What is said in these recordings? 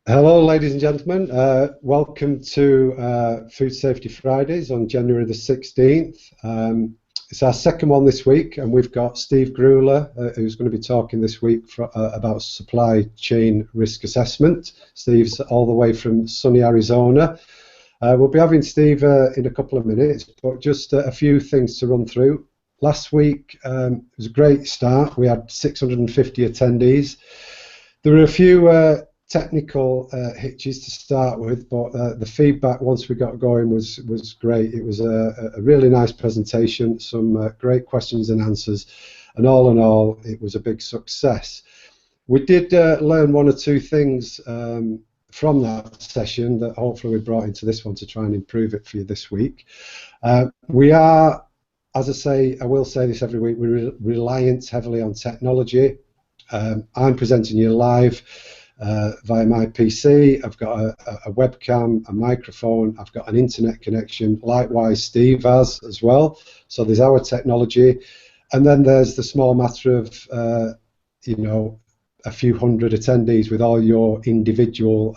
Hello, ladies and gentlemen. Welcome to Food Safety Fridays on January the 16th. It's our second one this week, and we've got Steve Gruler, who's going to be talking this week about supply chain risk assessment. Steve's all the way from sunny Arizona. We'll be having Steve in a couple of minutes, but just a few things to run through. Last week it was a great start. We had 650 attendees. There were a few technical hitches to start with, but the feedback once we got going was great. It was a really nice presentation, some great questions and answers, and all in all, it was a big success. We did learn one or two things from that session that hopefully we brought into this one to try and improve it for you this week. We are, as I say, I will say this every week, we're reliant heavily on technology. I'm presenting you live via my PC. I've got a webcam, a microphone, I've got an internet connection. Likewise, Steve has as well. So there's our technology, and then there's the small matter of a few hundred attendees with all your individual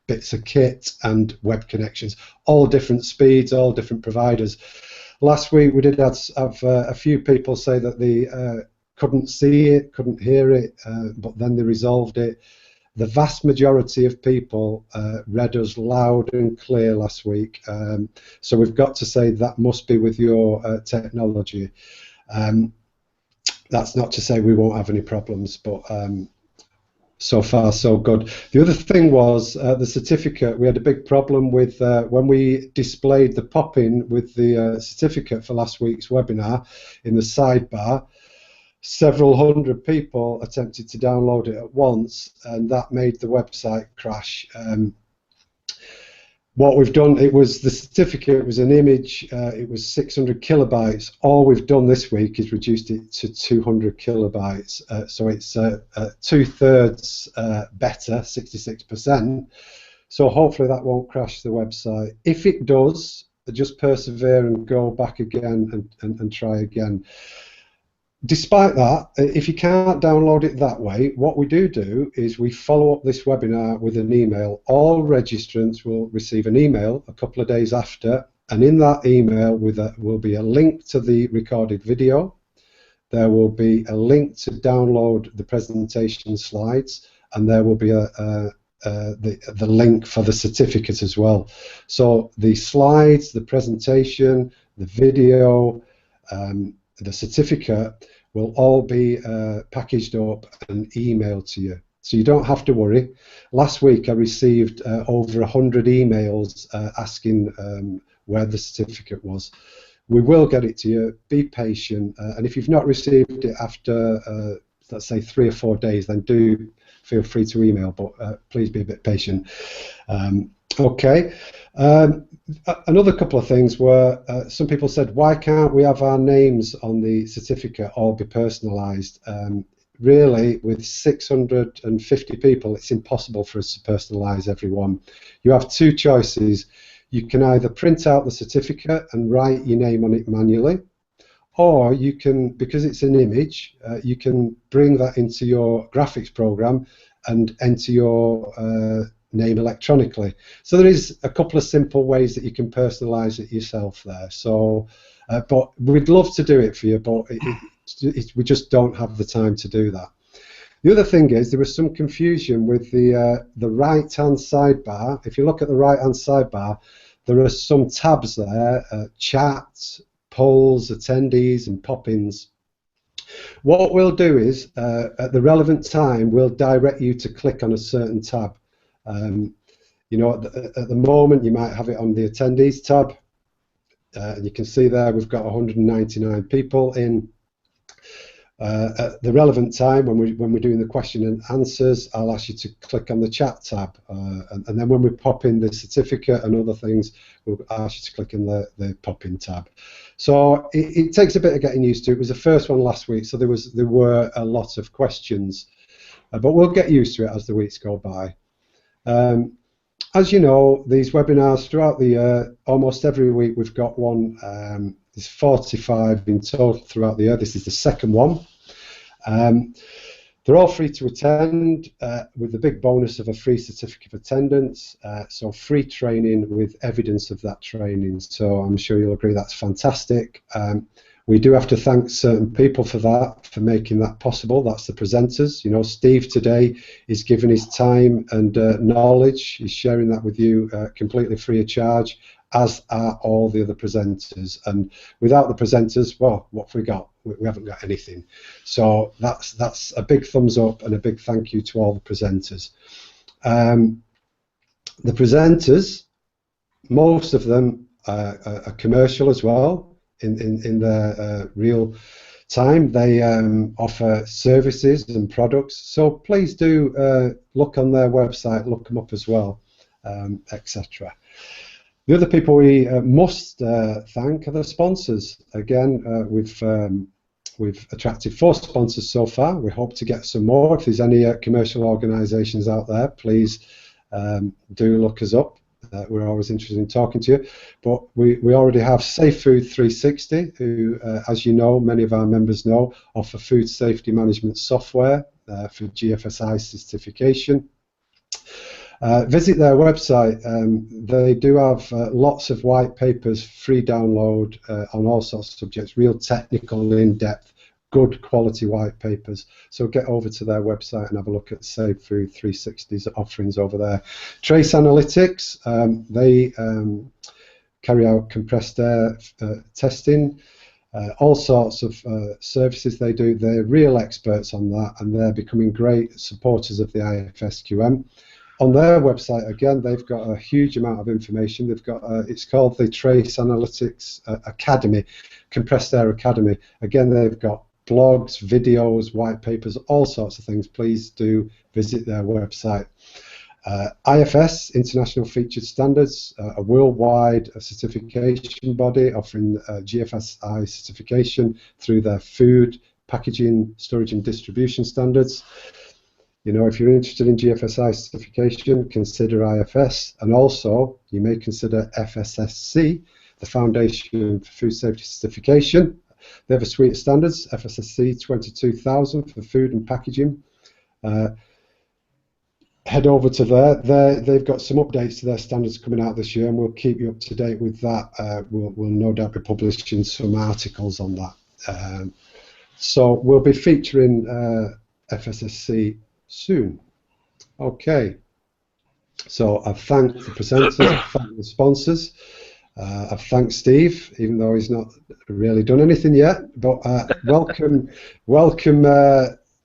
bits of kit and web connections, all different speeds, all different providers. Last week we did have a few people say that they couldn't see it, couldn't hear it, but then they resolved it. The vast majority of people read us loud and clear last week, so we've got to say that must be with your technology. That's not to say we won't have any problems, but so far so good. The other thing was the certificate. We had a big problem with when we displayed the pop-in with the certificate for last week's webinar in the sidebar. Several hundred people attempted to download it at once, and that made the website crash. What we've done, it was the certificate was an image, it was 600 kilobytes. All we've done this week is reduced it to 200 kilobytes. So it's 2/3 better, 66%. So hopefully that won't crash the website. If it does, just persevere and go back again and try again. Despite that, if you can't download it that way, what we do is we follow up this webinar with an email. All registrants will receive an email a couple of days after, and in that email will be a link to the recorded video. There will be a link to download the presentation slides, and there will be the link for the certificate as well. So the slides, the presentation, the video, the certificate will all be packaged up and emailed to you, so you don't have to worry. Last week I received over 100 emails asking where the certificate was. We will get it to you. Be patient, and if you've not received it after let's say 3 or 4 days, then do feel free to email, but please be a bit patient. Okay. Another couple of things were some people said, why can't we have our names on the certificate all be personalised? Really, with 650 people, it's impossible for us to personalise everyone. You have two choices. You can either print out the certificate and write your name on it manually, or you can, because it's an image, you can bring that into your graphics program and enter your name electronically. So there is a couple of simple ways that you can personalize it yourself there. So but we'd love to do it for you, but we just don't have the time to do that. The other thing is there was some confusion with the right hand sidebar. If you look at the right hand sidebar, there are some tabs there, chat, polls, attendees and pop-ins. What we'll do is at the relevant time we'll direct you to click on a certain tab. You know, at the moment you might have it on the attendees tab, and you can see there we've got 199 people in. At the relevant time, when we're doing the question and answers, I'll ask you to click on the chat tab, and then when we pop in the certificate and other things, we'll ask you to click in the pop-in tab. So it takes a bit of getting used to. It was the first one last week, so there were a lot of questions, but we'll get used to it as the weeks go by. As you know, these webinars throughout the year, almost every week we've got one. There's 45 in total throughout the year. This is the second one. They're all free to attend, with the big bonus of a free certificate of attendance, so free training with evidence of that training. So I'm sure you'll agree that's fantastic. We do have to thank certain people for that, for making that possible. That's the presenters. You know, Steve today is giving his time and knowledge. He's sharing that with you completely free of charge, as are all the other presenters. And without the presenters, well, what have we got? We haven't got anything. So that's a big thumbs up and a big thank you to all the presenters. The presenters, most of them are commercial as well. In their real time, they offer services and products. So please do look on their website, look them up as well, etc. The other people we must thank are the sponsors. Again, we've attracted 4 sponsors so far. We hope to get some more. If there's any commercial organisations out there, please do look us up. We're always interested in talking to you. But we already have Safe Food 360, who, as you know, many of our members know, offer food safety management software for GFSI certification. Visit their website. They do have lots of white papers, free download on all sorts of subjects, real technical, in-depth, good quality white papers. So get over to their website and have a look at Safe Food 360's offerings over there. Trace Analytics, they carry out compressed air testing, all sorts of services they do. They're real experts on that, and they're becoming great supporters of the IFSQM. On their website, again, they've got a huge amount of information. They've got it's called the Trace Analytics Academy, Compressed Air Academy. Again, they've got blogs, videos, white papers, all sorts of things. Please do visit their website. IFS, International Featured Standards, a worldwide certification body offering GFSI certification through their food, packaging, storage and distribution standards. You know, if you're interested in GFSI certification, consider IFS, and also you may consider FSSC, the Foundation for Food Safety Certification. They have a suite of standards, FSSC 22,000 for food and packaging. Head over to there. They've got some updates to their standards coming out this year, and we'll keep you up to date with that. We'll no doubt be publishing some articles on that. So we'll be featuring FSSC soon. Okay. So I've thanked the presenters, I've thanked the sponsors. I've thanked Steve, even though he's not really done anything yet. But welcome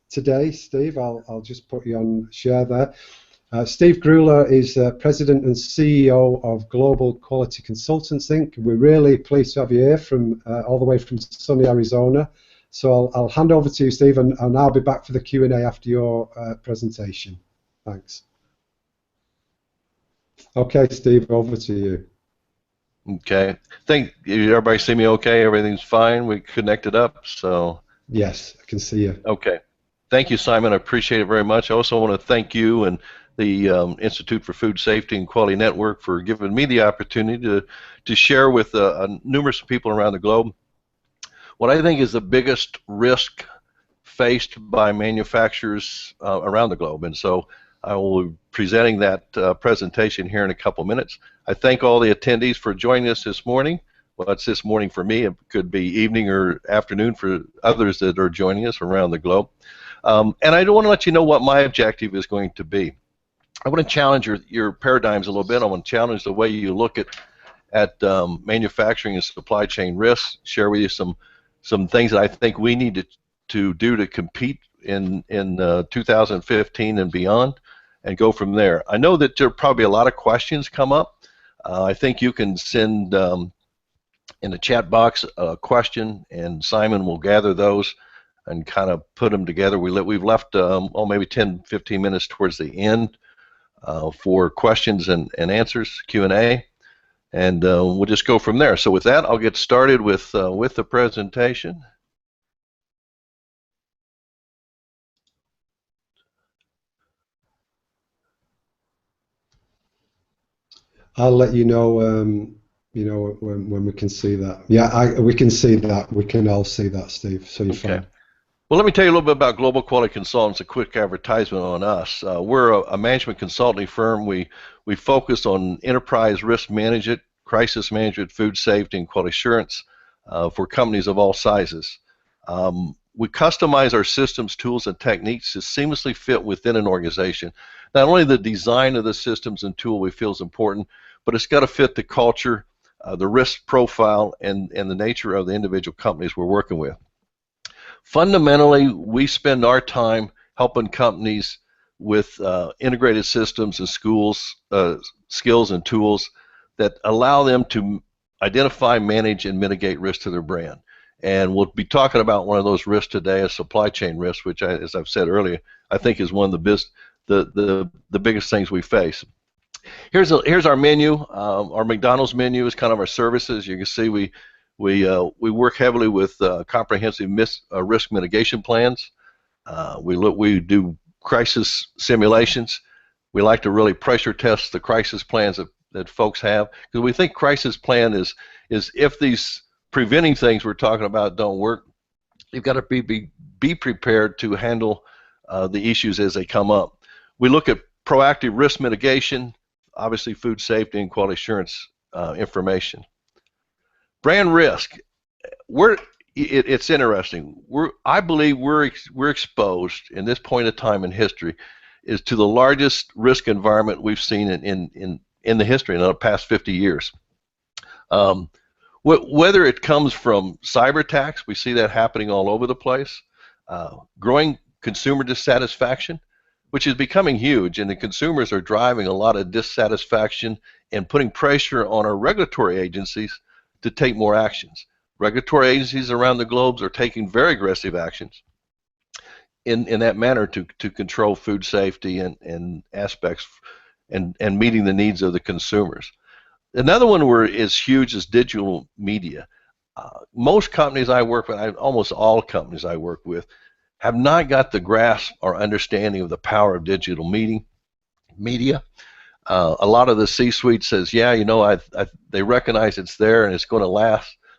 today, Steve. I'll just put you on share there. Steve Gruler is President and CEO of Global Quality Consultants Inc. We're really pleased to have you here from all the way from sunny Arizona. So I'll hand over to you, Steve, and I'll be back for the Q&A after your presentation. Thanks. Okay, Steve, over to you. Okay. Think everybody see me okay? Everything's fine? We connected up, so. Yes, I can see you. Okay. Thank you, Simon. I appreciate it very much. I also want to thank you and the Institute for Food Safety and Quality Network for giving me the opportunity to share with numerous people around the globe what I think is the biggest risk faced by manufacturers around the globe. And so I will be presenting that presentation here in a couple minutes. I thank all the attendees for joining us this morning. Well, it's this morning for me. It could be evening or afternoon for others that are joining us around the globe. And I want to let you know what my objective is going to be. I want to challenge your paradigms a little bit. I want to challenge the way you look at manufacturing and supply chain risks, share with you some things that I think we need to do to compete in 2015 and beyond, and go from there. I know that there are probably a lot of questions come up. I think you can send in the chat box a question, and Simon will gather those and kind of put them together. We've left maybe 10-15 minutes towards the end for questions and answers, Q&A, and we'll just go from there. So with that, I'll get started with the presentation. I'll let you know, when we can see that. Yeah, we can see that. We can all see that, Steve. So you're fine. Well, let me tell you a little bit about Global Quality Consultants, a quick advertisement on us. We're a management consulting firm. We focus on enterprise risk management, crisis management, food safety, and quality assurance for companies of all sizes. We customize our systems, tools, and techniques to seamlessly fit within an organization. Not only the design of the systems and tool we feel is important, but it's got to fit the culture, the risk profile, and the nature of the individual companies we're working with. Fundamentally, we spend our time helping companies with integrated systems and skills and tools that allow them to identify, manage, and mitigate risk to their brand. And we'll be talking about one of those risks today, a supply chain risk, which, as I've said earlier, I think is one of the biggest things we face. Here's our menu. Our McDonald's menu is kind of our services. You can see we work heavily with comprehensive risk mitigation plans. We do crisis simulations. We like to really pressure test the crisis plans that folks have, because we think crisis plan is if these preventing things we're talking about don't work, you've got to be prepared to handle the issues as they come up. We look at proactive risk mitigation, obviously food safety and quality assurance information. Brand risk, it's interesting. I believe we're exposed in this point of time in history is to the largest risk environment we've seen in the history in the past 50 years. Whether it comes from cyber attacks, we see that happening all over the place, growing consumer dissatisfaction, which is becoming huge, and the consumers are driving a lot of dissatisfaction and putting pressure on our regulatory agencies to take more actions. Regulatory agencies around the globe are taking very aggressive actions in that manner to control food safety and aspects and meeting the needs of the consumers. Another one is huge is digital media. Most companies I work with, almost all companies I work with, have not got the grasp or understanding of the power of digital media. A lot of the C-suite says, yeah, you know, they recognize it's there and it's going to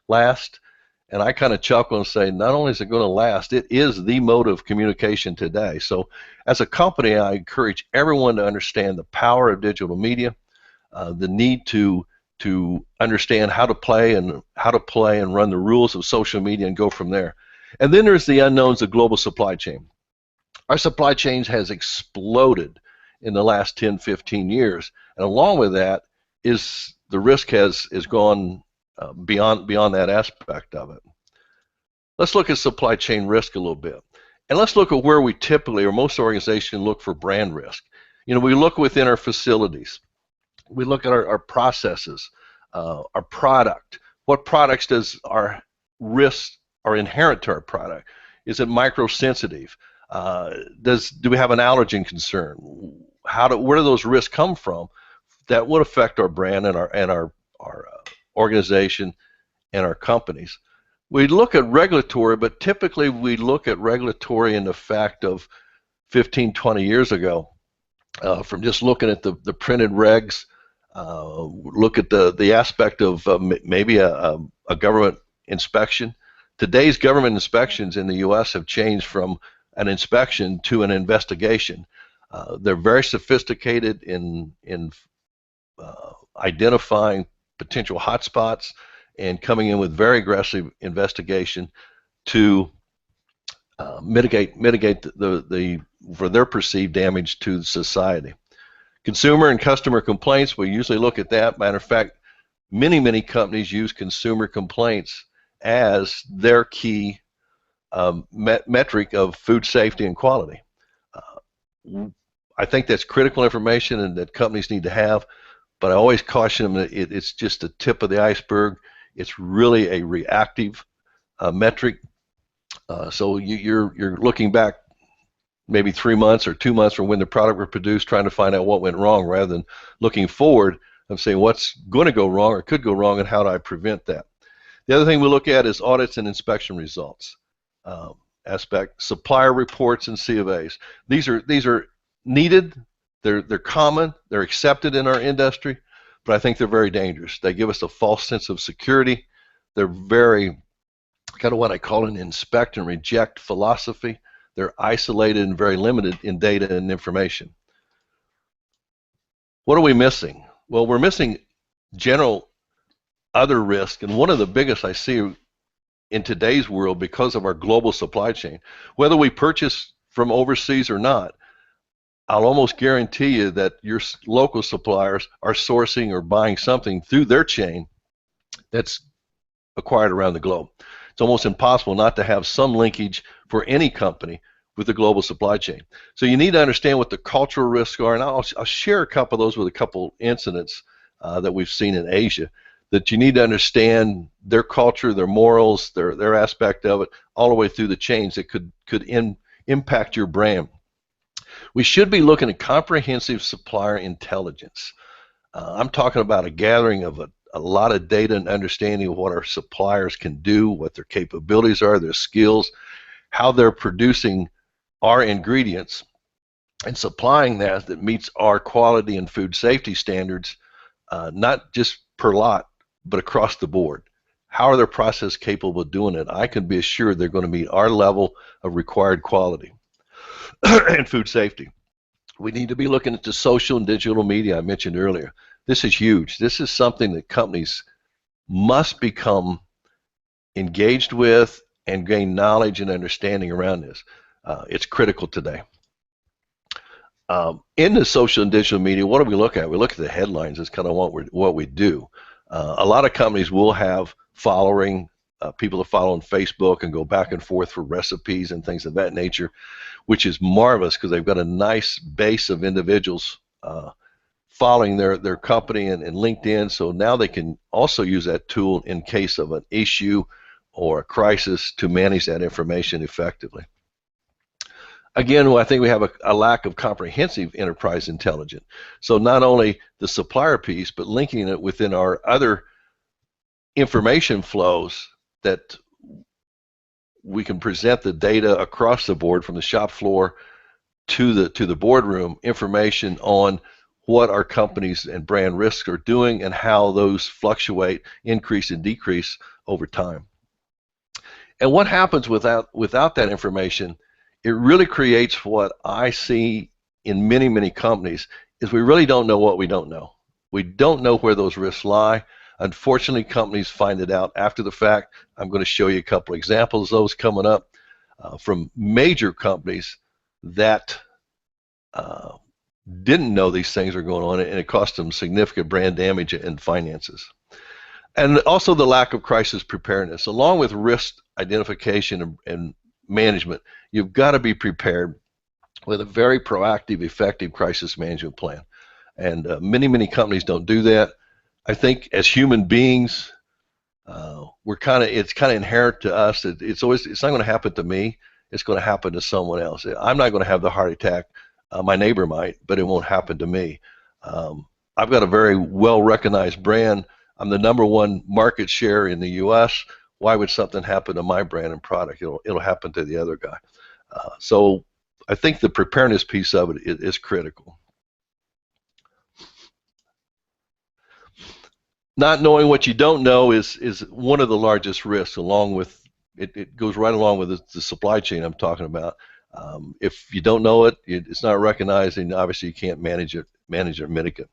last. And I kind of chuckle and say, not only is it going to last, it is the mode of communication today. So as a company, I encourage everyone to understand the power of digital media, the need to understand how to play and run the rules of social media and go from there. And then there's the unknowns of global supply chain. Our supply chains has exploded in the last 10, 15 years, and along with that is the risk has gone beyond that aspect of it. Let's look at supply chain risk a little bit, and let's look at where we typically, or most organizations, look for brand risk. You know, we look within our facilities. We look at our processes, our product. What products does our risks are inherent to our product? Is it microsensitive? Do we have an allergen concern? Where do those risks come from that would affect our brand and our organization and our companies? We look at regulatory, but typically we look at regulatory in the fact of 15, 20 years ago, from just looking at the printed regs, look at the aspect of maybe a government inspection. Today's government inspections in the U.S. have changed from an inspection to an investigation. They're very sophisticated in identifying potential hotspots and coming in with very aggressive investigation to mitigate for their perceived damage to society. Consumer and customer complaints, we usually look at that. Matter of fact, many companies use consumer complaints as their key metric of food safety and quality. I think that's critical information and that companies need to have, but I always caution them that it's just the tip of the iceberg. It's really a reactive metric. So you're looking back maybe 3 months or 2 months from when the product was produced, trying to find out what went wrong, rather than looking forward and saying what's going to go wrong or could go wrong and how do I prevent that. The other thing we look at is audits and inspection results aspect, supplier reports and C of A's. These are needed, they're common, they're accepted in our industry, but I think they're very dangerous. They give us a false sense of security. They're very kind of what I call an inspect and reject philosophy. They're isolated and very limited in data and information. What are we missing? Well, we're missing general other risk, and one of the biggest I see in today's world because of our global supply chain, whether we purchase from overseas or not, I'll almost guarantee you that your local suppliers are sourcing or buying something through their chain that's acquired around the globe. It's almost impossible not to have some linkage for any company with the global supply chain. So you need to understand what the cultural risks are, and I'll share a couple of those with a couple incidents that we've seen in Asia, that you need to understand their culture, their morals, their aspect of it, all the way through the chains that could impact your brand. We should be looking at comprehensive supplier intelligence. I'm talking about a gathering of a lot of data and understanding of what our suppliers can do, what their capabilities are, their skills, how they're producing our ingredients and supplying that meets our quality and food safety standards, not just per lot, but across the board. How are their processes capable of doing it? I can be assured they're going to meet our level of required quality and food safety. We need to be looking at the social and digital media I mentioned earlier. This is huge. This is something that companies must become engaged with and gain knowledge and understanding around this. It's critical today. In the social and digital media, what do we look at? We look at the headlines. That's kind of what we do. A lot of companies will have following, people to follow on Facebook and go back and forth for recipes and things of that nature, which is marvelous because they've got a nice base of individuals following their company and LinkedIn. So now they can also use that tool in case of an issue or a crisis to manage that information effectively. Again, I think we have a lack of comprehensive enterprise intelligence. So not only the supplier piece, but linking it within our other information flows that we can present the data across the board from the shop floor to the boardroom, information on what our companies and brand risks are doing and how those fluctuate, increase and decrease over time. And what happens without that information, it really creates what I see in many, many companies is we really don't know what we don't know. We don't know where those risks lie. Unfortunately, companies find it out after the fact. I'm going to show you a couple examples of those coming up from major companies that didn't know these things are going on, and it cost them significant brand damage and finances. And also the lack of crisis preparedness. Along with risk identification and management, you've got to be prepared with a very proactive, effective crisis management plan. And many companies don't do that. I think as human beings, it's kind of inherent to us that it's not going to happen to me. It's going to happen to someone else. I'm not going to have the heart attack. My neighbor might, but it won't happen to me. I've got a very well-recognized brand. I'm the #1 market share in the U.S. Why would something happen to my brand and product? It'll happen to the other guy. So I think the preparedness piece of it is critical. Not knowing what you don't know is one of the largest risks, along with it goes right along with the supply chain I'm talking about. If you don't know it, it's not recognized, and obviously you can't manage or mitigate.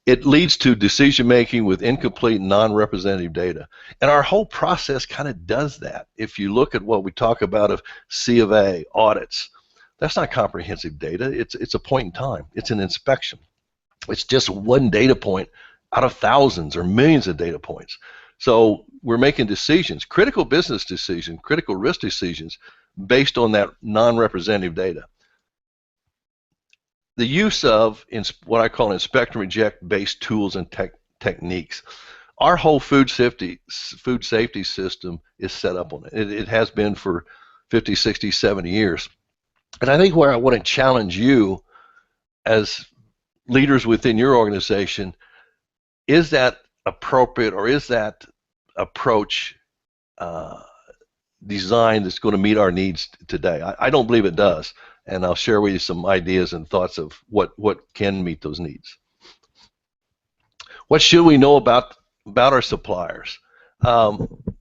It leads to decision making with incomplete, non-representative data, and our whole process kind of does that. If you look at what we talk about of C of A, audits, that's not comprehensive data. It's a point in time. It's an inspection. It's just one data point out of thousands or millions of data points. So we're making decisions, critical business decisions, critical risk decisions, based on that non-representative data. The use of what I call inspect and reject based tools and techniques. Our whole food safety system is set up on it. It has been for 50, 60, 70 years. And I think where I want to challenge you as leaders within your organization, is that appropriate, or is that approach designed that's going to meet our needs today? I don't believe it does, and I'll share with you some ideas and thoughts of what can meet those needs. What should we know about our suppliers?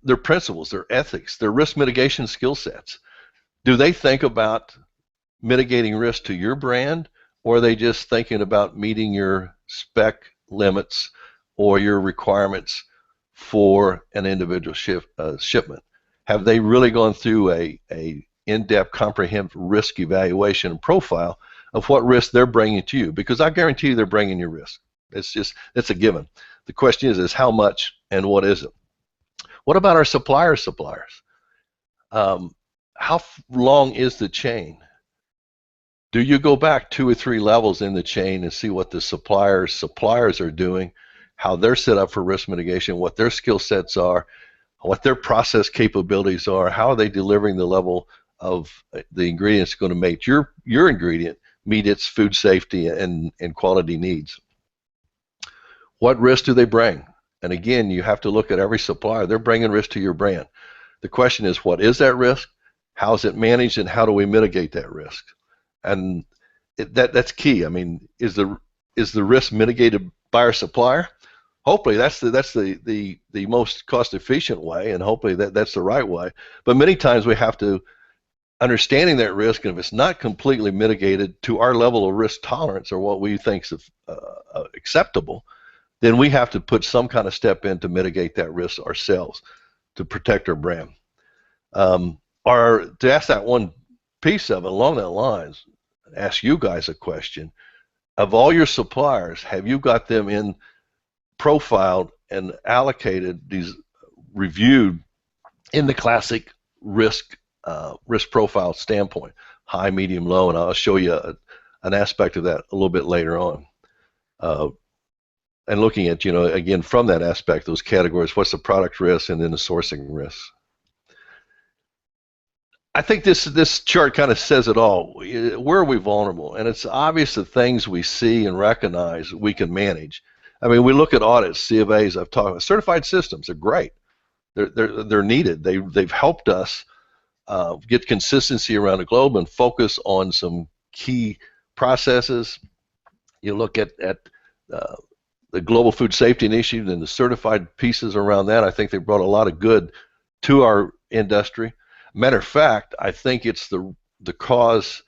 their principles, their ethics, their risk mitigation skill sets? Do they think about mitigating risk to your brand, or are they just thinking about meeting your spec limits or your requirements for an individual shipment? Have they really gone through a in-depth, comprehensive risk evaluation and profile of what risk they're bringing to you? Because I guarantee you they're bringing you risk. It's a given. The question is how much and what is it? What about our suppliers? How long is the chain? Do you go back 2 or 3 levels in the chain and see what the suppliers are doing, how they're set up for risk mitigation, what their skill sets are, what their process capabilities are, how are they delivering the level of the ingredients going to make your ingredient meet its food safety and quality needs? What risk do they bring? And again, you have to look at every supplier. They're bringing risk to your brand. The question is, what is that risk? How is it managed, and how do we mitigate that risk? And that's key. I mean, is the risk mitigated by our supplier? Hopefully that's the most cost efficient way, and hopefully that's the right way. But many times we have to understanding that risk, and if it's not completely mitigated to our level of risk tolerance or what we think is acceptable, then we have to put some kind of step in to mitigate that risk ourselves to protect our brand. Or to ask that one piece of it along that lines, ask you guys a question. Of all your suppliers, have you got them in profiled and allocated, these reviewed in the classic risk profile standpoint, high, medium, low? And I'll show you an aspect of that a little bit later on. And looking at, again, from that aspect, those categories, what's the product risk and then the sourcing risk. I think this chart kind of says it all. Where are we vulnerable? And it's obvious the things we see and recognize we can manage. I mean, we look at audits, C of A's. I've talked about certified systems. They're great. They're needed. They've helped us get consistency around the globe and focus on some key processes. You look at the Global Food Safety Initiative and the certified pieces around that. I think they brought a lot of good to our industry. Matter of fact, I think it's the cause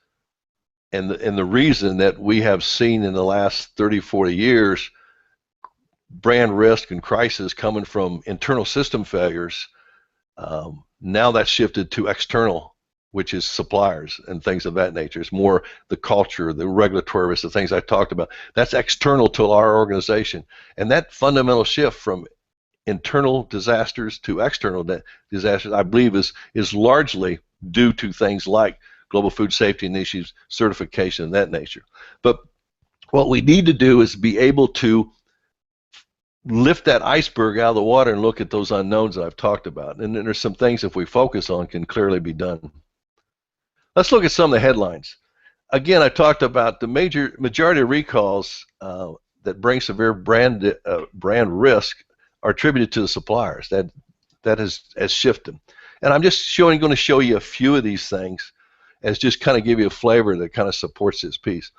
and the reason that we have seen in the last 30, 40 years brand risk and crisis coming from internal system failures. Now that's shifted to external, which is suppliers and things of that nature. It's more the culture, the regulatory risk, the things I talked about. That's external to our organization. And that fundamental shift from internal disasters to external disasters, I believe, is largely due to things like global food safety initiatives, certification, and that nature. But what we need to do is be able to lift that iceberg out of the water and look at those unknowns that I've talked about. And then there's some things, if we focus on, can clearly be done. Let's look at some of the headlines. Again, I talked about the majority of recalls that bring severe brand risk are attributed to the suppliers. That has shifted. And I'm just going to show you a few of these things as just kind of give you a flavor that kind of supports this piece.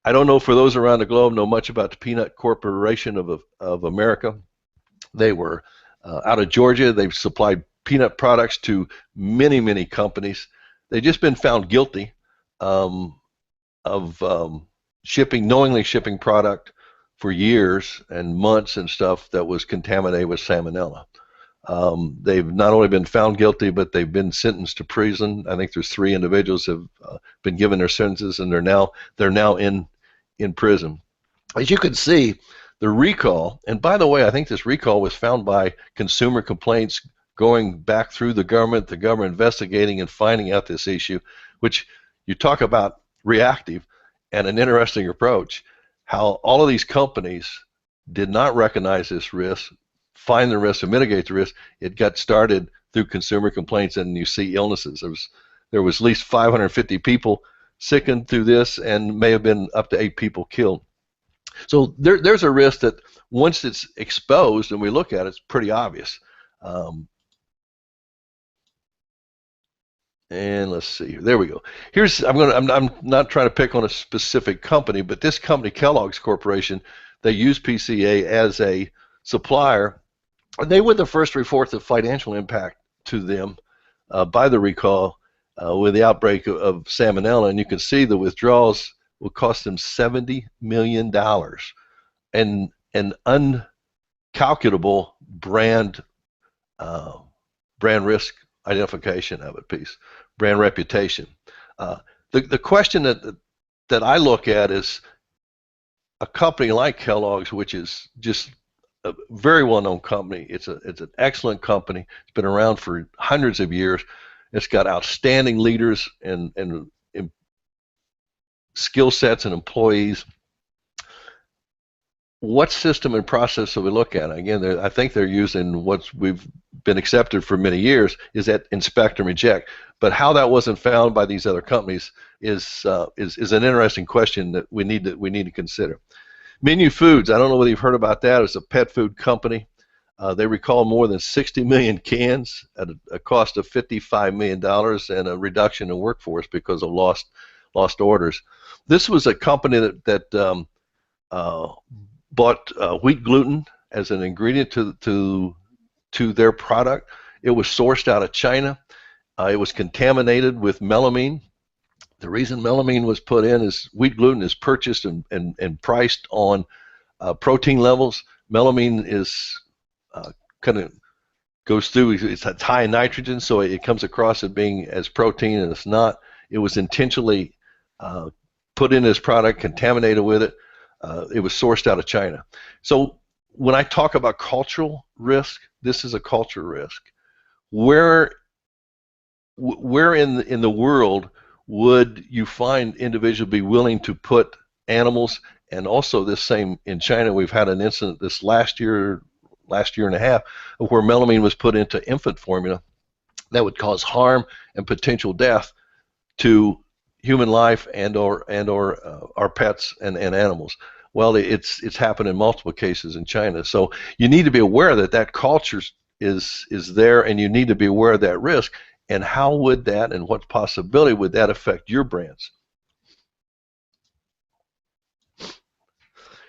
I don't know, for those around the globe, know much about the Peanut Corporation of America. They were out of Georgia. They've supplied peanut products to many, many companies. They've just been found guilty of knowingly shipping product for years and months and stuff that was contaminated with salmonella. They've not only been found guilty, but they've been sentenced to prison. I think there's 3 individuals have been given their sentences, and they're now in prison. As you can see, the recall, and by the way, I think this recall was found by consumer complaints going back through the government investigating and finding out this issue, which you talk about reactive and an interesting approach, how all of these companies did not recognize this risk, find the risk, and mitigate the risk. It got started through consumer complaints, and you see illnesses. There was at least 550 people sickened through this, and may have been up to 8 people killed. So there's a risk that once it's exposed and we look at it, it's pretty obvious. And let's see, there we go. I'm not trying to pick on a specific company, but this company, Kelloggs Corporation, they use PCA as a supplier They were the first report of financial impact to them by the recall with the outbreak of salmonella, and you can see the withdrawals will cost them $70 million and an uncalculable brand risk identification of it piece, brand reputation. The question that I look at is a company like Kellogg's, which is just a very well-known company. It's an excellent company. It's been around for hundreds of years. It's got outstanding leaders and skill sets and employees. What system and process do we look at? Again, I think they're using what we've been accepted for many years, is that inspect and reject. But how that wasn't found by these other companies is an interesting question that we need to consider. Menu Foods, I don't know whether you've heard about that. It's a pet food company. They recalled more than 60 million cans at a cost of $55 million and a reduction in workforce because of lost orders. This was a company that bought wheat gluten as an ingredient to their product. It was sourced out of China. It was contaminated with melamine. The reason melamine was put in is wheat gluten is purchased and priced on protein levels. Melamine is kind of goes through, it's high in nitrogen, so it comes across as being as protein, and it's not. It was intentionally put in this product, contaminated with it. It was sourced out of China. So when I talk about cultural risk, this is a culture risk. Where in the world would you find individuals be willing to put animals, and also this same in China, we've had an incident this last year and a half, where melamine was put into infant formula that would cause harm and potential death to human life and or our pets and animals. Well, it's happened in multiple cases in China. So you need to be aware that culture is there, and you need to be aware of that risk. And how would that, and what possibility would that affect your brands?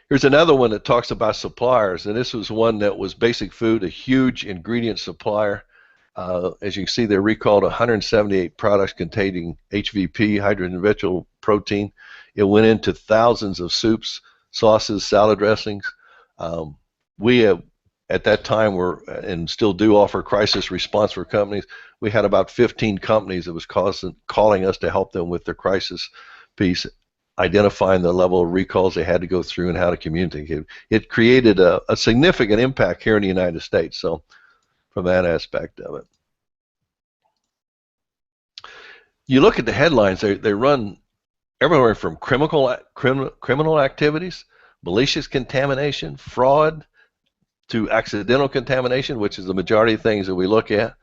Here's another one that talks about suppliers, and this was one that was Basic Food, a huge ingredient supplier. As you can see, they recalled 178 products containing HVP, hydrogen vegetable protein. It went into thousands of soups, sauces, salad dressings. We have, at that time, were and still do offer crisis response for companies. We had about 15 companies that was calling us to help them with their crisis piece, identifying the level of recalls they had to go through and how to communicate. It created a significant impact here in the United States. So from that aspect of it, you look at the headlines. They run everywhere from criminal activities, malicious contamination, fraud, to accidental contamination, which is the majority of things that we look at,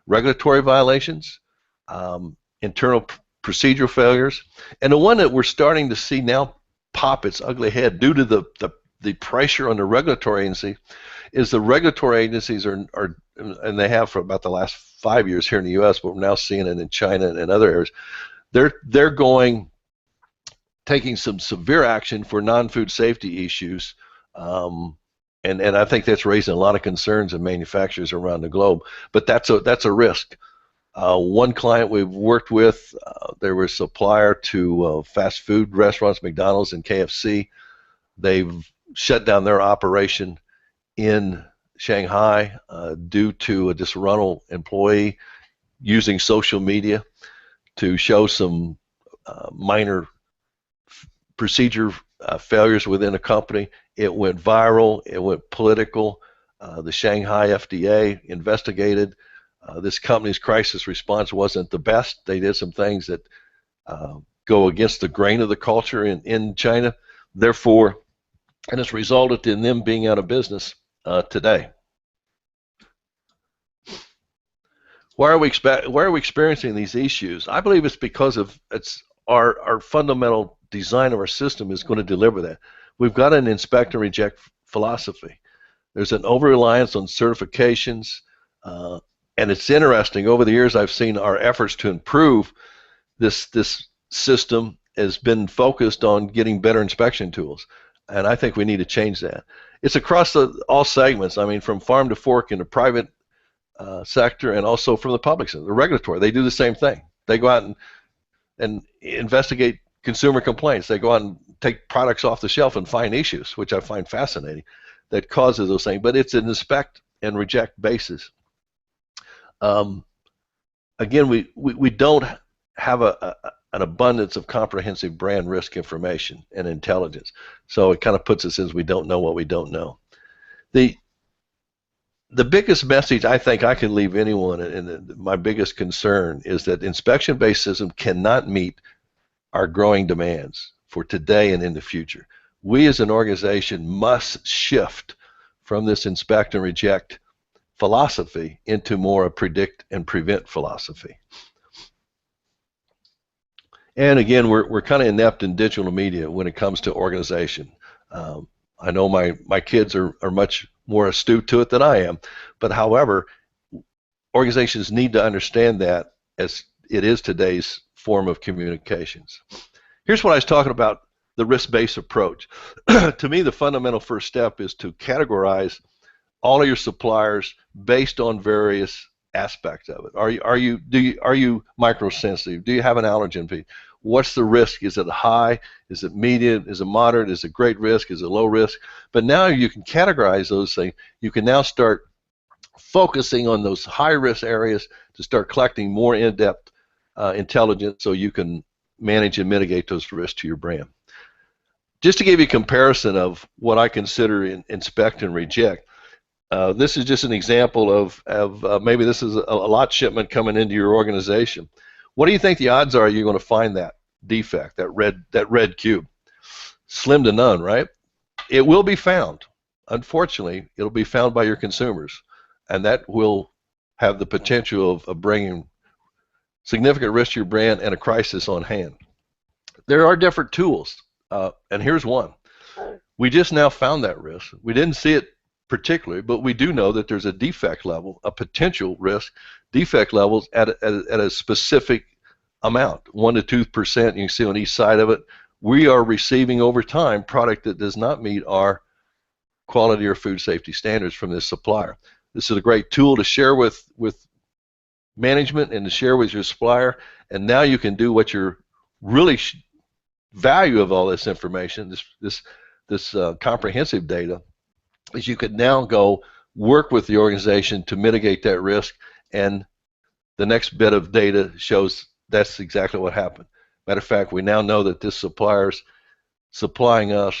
regulatory violations, internal procedure failures, and the one that we're starting to see now pop its ugly head due to the pressure on the regulatory agency is the regulatory agencies are, and they have for about the last 5 years here in the U.S., but we're now seeing it in China and other areas. They're taking some severe action for non-food safety issues. And I think that's raising a lot of concerns in manufacturers around the globe. But that's a risk. One client we've worked with, they were a supplier to fast food restaurants, McDonald's and KFC. They've shut down their operation in Shanghai due to a disgruntled employee using social media to show some minor procedure failures within a company. It went viral. It went political. The Shanghai FDA investigated. This company's crisis response wasn't the best. They did some things that go against the grain of the culture in China. Therefore, and it's resulted in them being out of business today. Why are we experiencing these issues? I believe it's because of our fundamental design of our system is going to deliver that. We've got an inspect and reject philosophy. There's an over-reliance on certifications, and it's interesting. Over the years, I've seen our efforts to improve this system has been focused on getting better inspection tools. and I think we need to change that. It's across all segments. I mean, from farm to fork in the private sector, and also from the public sector, the regulatory. They do the same thing. They go out and investigate consumer complaints. They go out and take products off the shelf and find issues, which I find fascinating, that causes those things. But it's an inspect and reject basis. Again, we don't have an abundance of comprehensive brand risk information and intelligence. So it kind of puts us as we don't know what we don't know. The biggest message I think I can leave anyone, and my biggest concern, is that inspection-based system cannot meet our growing demands for today and in the future. We as an organization must shift from this inspect and reject philosophy into more a predict and prevent philosophy. And again, we're kind of inept in digital media when it comes to organization. I know my kids are much more astute to it than I am, but however, organizations need to understand that as it is today's form of communications. Here's what I was talking about, the risk-based approach. To me, the fundamental first step is to categorize all of your suppliers based on various aspects of it. Are you microsensitive? Do you have an allergen feed? What's the risk? Is it high? Is it medium? Is it moderate? Is it great risk? Is it low risk? But now you can categorize those things. You can now start focusing on those high-risk areas to start collecting more in-depth intelligence so you can manage and mitigate those risks to your brand. Just to give you a comparison of what I consider inspect and reject, this is just an example of maybe this is a lot shipment coming into your organization. What do you think the odds are you're going to find that defect, that red cube? Slim to none, right? It will be found. Unfortunately, it'll be found by your consumers, and that will have the potential of bringing significant risk to your brand and a crisis on hand. There are different tools, and here's one. We just now found that risk. We didn't see it particularly, but we do know that there's a defect level, a potential risk, defect levels at a specific amount, 1 to 2%. You can see on each side of it. We are receiving over time product that does not meet our quality or food safety standards from this supplier. This is a great tool to share with management and to share with your supplier, and now you can do what your really value of all this information, this comprehensive data, is you could now go work with the organization to mitigate that risk, and the next bit of data shows that's exactly what happened. Matter of fact, we now know that this supplier's supplying us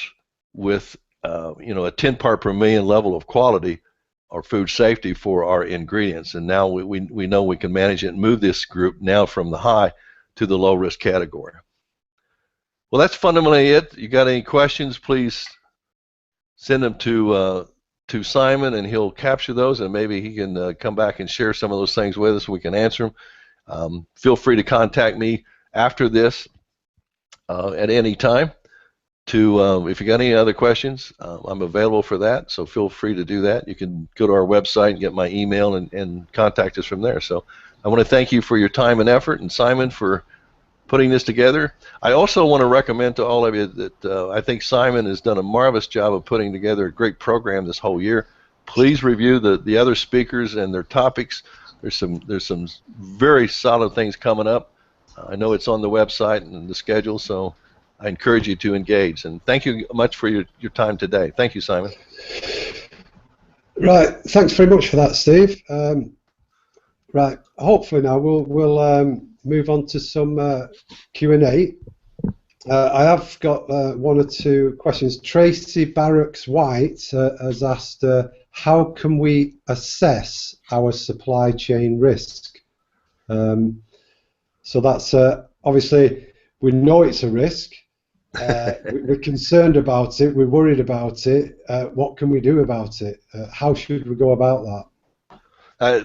with a 10 part per million level of quality or food safety for our ingredients, and now we know we can manage it and move this group now from the high to the low risk category. Well, that's fundamentally it. You got any questions, please send them to Simon, and he'll capture those, and maybe he can come back and share some of those things with us. We can answer them. Feel free to contact me after this at any time. If you got any other questions, I'm available for that, so feel free to do that. You can go to our website and get my email and contact us from there. So I want to thank you for your time and effort, and Simon for putting this together. I also want to recommend to all of you that I think Simon has done a marvelous job of putting together a great program this whole year. Please review the other speakers and their topics. There's some very solid things coming up. I know it's on the website and the schedule, so I encourage you to engage. And thank you much for your time today. Thank you, Simon. Right. Thanks very much for that, Steve. Right. Hopefully now we'll move on to some Q&A. I have got 1 or 2 questions. Tracy Barracks White has asked, how can we assess our supply chain risk? So that's obviously we know it's a risk. We're concerned about it. We're worried about it. What can we do about it? How should we go about that?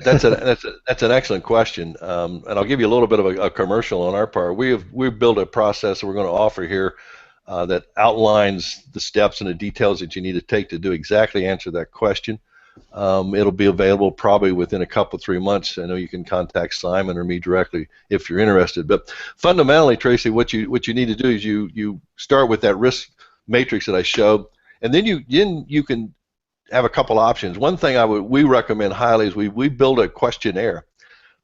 That's an excellent question, and I'll give you a little bit of a commercial on our part. We've built a process that we're going to offer here that outlines the steps and the details that you need to take to do exactly answer that question. It'll be available probably within a couple 3 months. I know you can contact Simon or me directly if you're interested. But fundamentally, Tracy, what you need to do is you start with that risk matrix that I showed, and then you can have a couple options. One thing we recommend highly is we build a questionnaire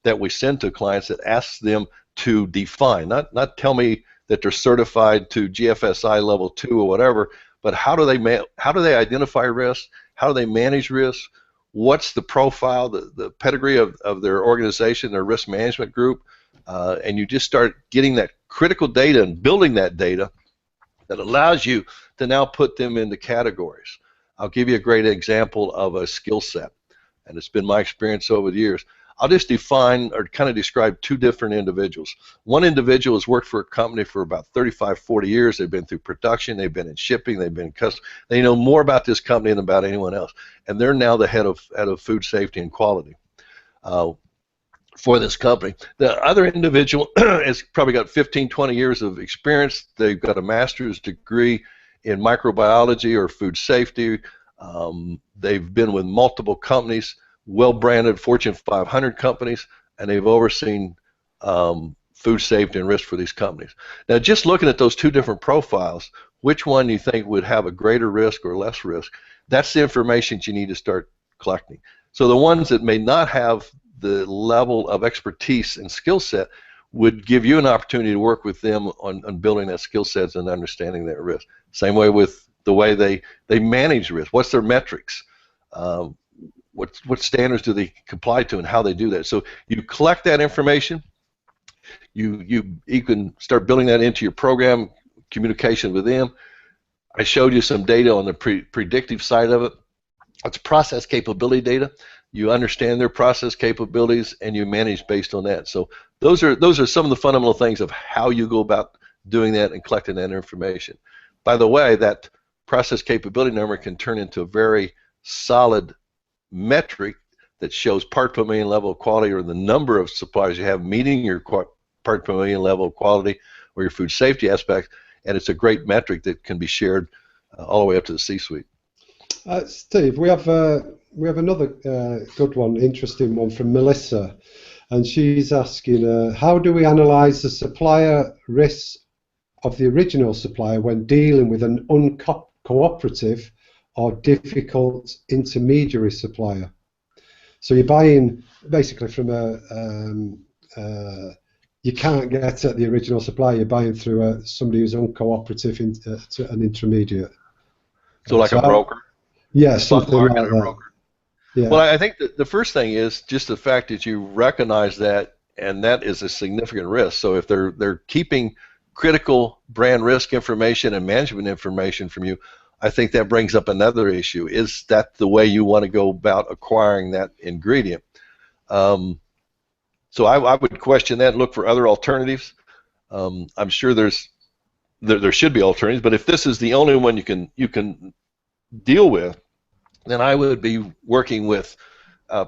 that we send to clients that asks them to define, not tell me that they're certified to GFSI level 2 or whatever, but how do they identify risk? How do they manage risk? What's the profile, the pedigree of their organization, their risk management group? And you just start getting that critical data and building that data that allows you to now put them into categories. I'll give you a great example of a skill set, and it's been my experience over the years. I'll just define or kind of describe two different individuals. One individual has worked for a company for about 35, 40 years. They've been through production, they've been in shipping, they've been in custom. They know more about this company than about anyone else, and they're now the head of food safety and quality for this company. The other individual has probably got 15, 20 years of experience. They've got a master's degree in microbiology or food safety. They've been with multiple companies, well-branded Fortune 500 companies, and they've overseen food safety and risk for these companies. Now, just looking at those two different profiles, which one you think would have a greater risk or less risk? That's the information you need to start collecting. So the ones that may not have the level of expertise and skill set would give you an opportunity to work with them on building that skill sets and understanding that risk. Same way with the way they manage risk. What's their metrics? What standards do they comply to and how they do that? So you collect that information. You can start building that into your program, communication with them. I showed you some data on the predictive side of it. It's process capability data. You understand their process capabilities and you manage based on that. So those are some of the fundamental things of how you go about doing that and collecting that information. By the way, that process capability number can turn into a very solid metric that shows part per million level of quality, or the number of suppliers you have meeting your part per million level of quality or your food safety aspect, and it's a great metric that can be shared all the way up to the C-suite. Steve, we have another good one, interesting one from Melissa, and she's asking, how do we analyze the supplier risks of the original supplier when dealing with an uncooperative or difficult intermediary supplier? So you're buying basically from you can't get at the original supplier, you're buying through somebody who's uncooperative to an intermediate. So like a broker? Yeah, something like that. Broker. Yeah. Well, I think that the first thing is just the fact that you recognize that, and that is a significant risk. So if they're keeping critical brand risk information and management information from you, I think that brings up another issue. Is that the way you want to go about acquiring that ingredient? So I would question that and look for other alternatives. I'm sure there should be alternatives, but if this is the only one you can deal with, then I would be working with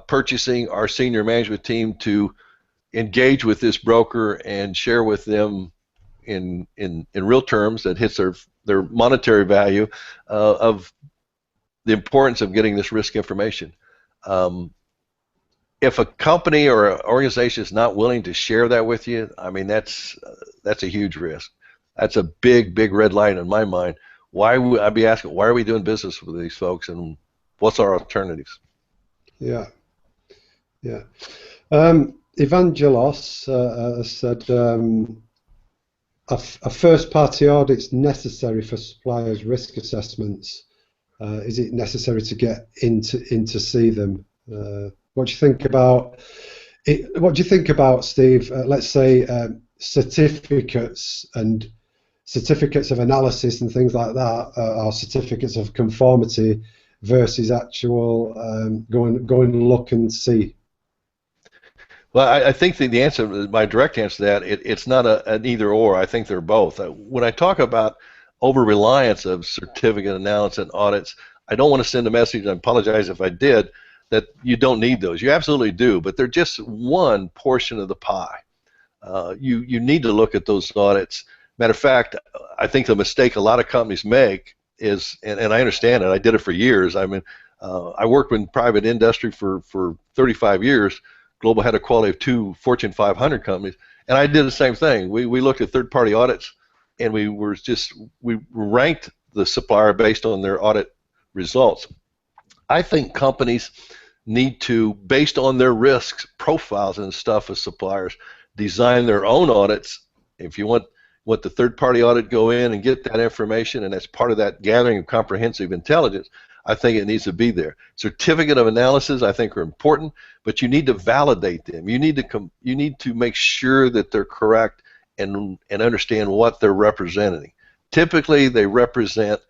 purchasing, our senior management team, to engage with this broker and share with them in real terms that hits their monetary value of the importance of getting this risk information. If a company or an organization is not willing to share that with you, I mean, that's a huge risk. That's a big red line in my mind. Why would I be asking, why are we doing business with these folks, and what's our alternatives? Yeah. Evangelos said, a first-party audit is necessary for suppliers' risk assessments. Is it necessary to get in to see them? What do you think about it? What do you think about, Steve? Let's say certificates of analysis and things like that, or certificates of conformity versus actual go and look and see. Well, I think the answer, my direct answer to that, it's not an either or. I think they're both. When I talk about over-reliance of certificate analysis and audits, I don't want to send a message, I apologize if I did, that you don't need those. You absolutely do, but they're just one portion of the pie. You need to look at those audits. Matter of fact, I think the mistake a lot of companies make is, and I understand it, I did it for years. I mean, I worked in private industry for 35 years, global head of quality of 2 Fortune 500 companies, and I did the same thing. We looked at third-party audits, and we ranked the supplier based on their audit results. I think companies need to, based on their risks profiles and stuff as suppliers, design their own audits. If you want the third-party audit, go in and get that information, and that's part of that gathering of comprehensive intelligence. I think it needs to be there. Certificate of analysis, I think, are important, but you need to validate them. You need to make sure that they're correct and understand what they're representing. Typically, they represent,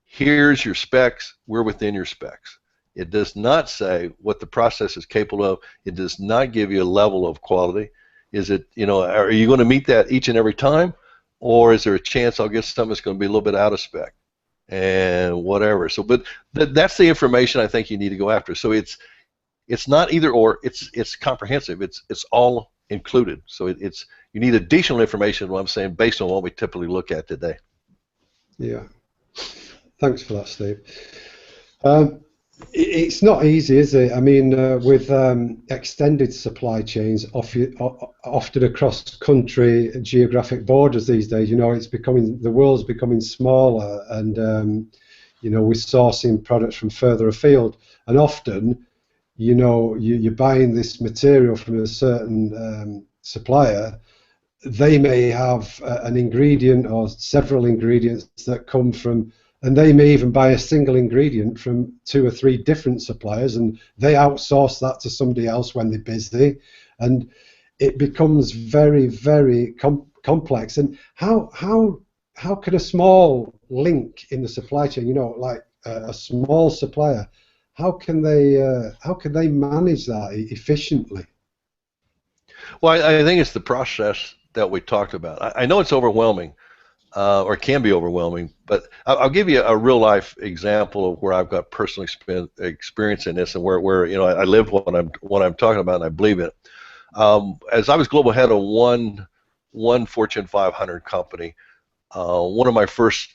here's your specs, we're within your specs. It does not say what the process is capable of. It does not give you a level of quality. Is it, are you going to meet that each and every time, or is there a chance I'll get something that's going to be a little bit out of spec and whatever? So, but that's the information I think you need to go after. So it's not either or. It's comprehensive. It's all included. So you need additional information. What I'm saying, based on what we typically look at today. Yeah. Thanks for that, Steve. It's not easy, is it? I mean, with extended supply chains, often across country geographic borders these days, the world's becoming smaller, and we're sourcing products from further afield, and often, you're buying this material from a certain supplier. They may have an ingredient or several ingredients that come from, and they may even buy a single ingredient from 2 or 3 different suppliers, and they outsource that to somebody else when they're busy, and it becomes very, very complex. And how can a small link in the supply chain, like a small supplier, how can they manage that efficiently? Well, I think it's the process that we talked about. I know it's overwhelming. Or can be overwhelming, but I'll give you a real life example of where I've got personal experience in this, and where I live what I'm talking about, and I believe it. As I was global head of one Fortune 500 company, one of my first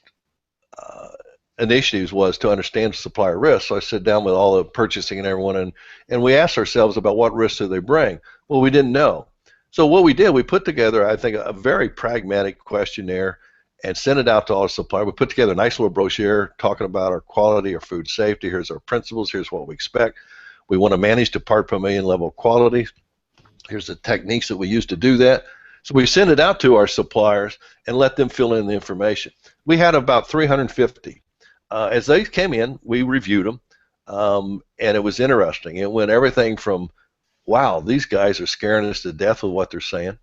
initiatives was to understand supplier risk. So I sat down with all the purchasing and everyone, and we asked ourselves about what risks do they bring. Well, we didn't know. So what we did, we put together, I think, a very pragmatic questionnaire and sent it out to all the suppliers. We put together a nice little brochure talking about our quality, our food safety. Here's our principles. Here's what we expect. We want to manage to part per million level quality. Here's the techniques that we use to do that. So we sent it out to our suppliers and let them fill in the information. We had about 350. As they came in, we reviewed them, and it was interesting. It went everything from, wow, these guys are scaring us to death with what they're saying.